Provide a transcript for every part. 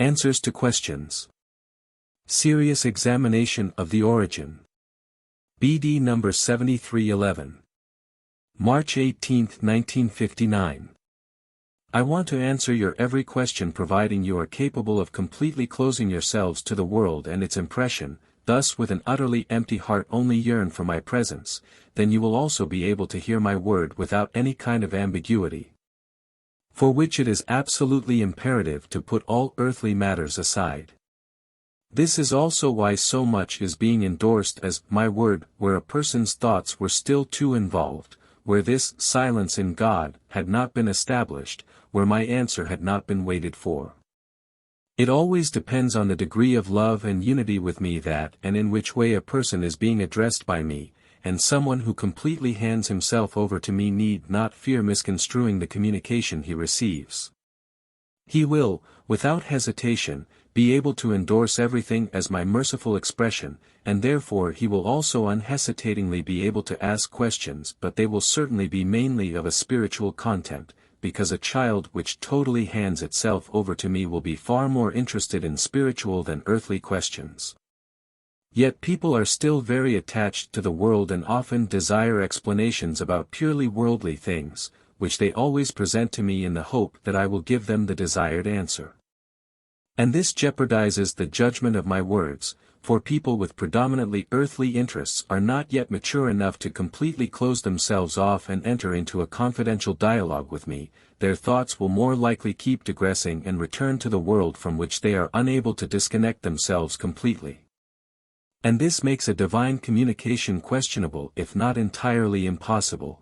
Answers to questions. Serious examination of the origin. BD number 7311. March 18, 1959. I want to answer your every question providing you are capable of completely closing yourselves to the world and its impression, thus with an utterly empty heart only yearn for my presence, then you will also be able to hear my word without any kind of ambiguity. For which it is absolutely imperative to put all earthly matters aside. This is also why so much is being endorsed as my word, where a person's thoughts were still too involved, where this silence in God had not been established, where my answer had not been waited for. It always depends on the degree of love and unity with me that and in which way a person is being addressed by me, and someone who completely hands himself over to me need not fear misconstruing the communication he receives. He will, without hesitation, be able to endorse everything as my merciful expression, and therefore he will also unhesitatingly be able to ask questions, but they will certainly be mainly of a spiritual content, because a child which totally hands itself over to me will be far more interested in spiritual than earthly questions. Yet people are still very attached to the world and often desire explanations about purely worldly things, which they always present to me in the hope that I will give them the desired answer. And this jeopardizes the judgment of my words, for people with predominantly earthly interests are not yet mature enough to completely close themselves off and enter into a confidential dialogue with me. Their thoughts will more likely keep digressing and return to the world from which they are unable to disconnect themselves completely. And this makes a divine communication questionable if not entirely impossible.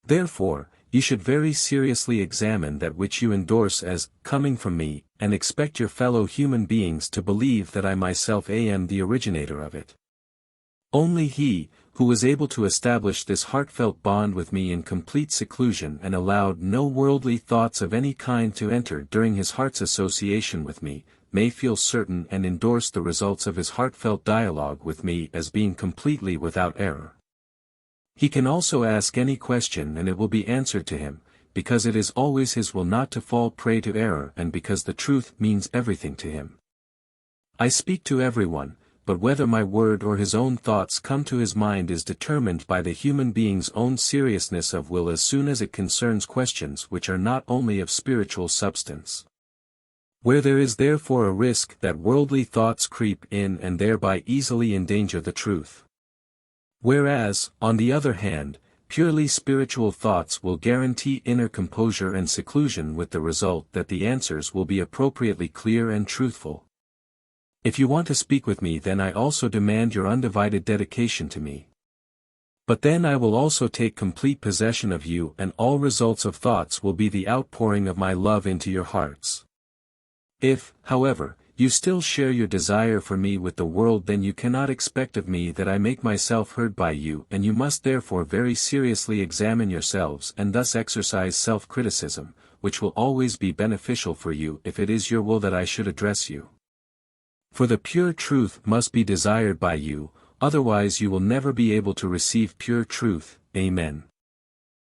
Therefore, you should very seriously examine that which you endorse as coming from me, and expect your fellow human beings to believe that I myself am the originator of it. Only he, who was able to establish this heartfelt bond with me in complete seclusion and allowed no worldly thoughts of any kind to enter during his heart's association with me, may feel certain and endorse the results of his heartfelt dialogue with me as being completely without error. He can also ask any question and it will be answered to him, because it is always his will not to fall prey to error and because the truth means everything to him. I speak to everyone, but whether my word or his own thoughts come to his mind is determined by the human being's own seriousness of will as soon as it concerns questions which are not only of spiritual substance. Where there is therefore a risk that worldly thoughts creep in and thereby easily endanger the truth. Whereas, on the other hand, purely spiritual thoughts will guarantee inner composure and seclusion with the result that the answers will be appropriately clear and truthful. If you want to speak with me then I also demand your undivided dedication to me. But then I will also take complete possession of you and all results of thoughts will be the outpouring of my love into your hearts. If, however, you still share your desire for me with the world then you cannot expect of me that I make myself heard by you and you must therefore very seriously examine yourselves and thus exercise self-criticism, which will always be beneficial for you if it is your will that I should address you. For the pure truth must be desired by you, otherwise you will never be able to receive pure truth. Amen.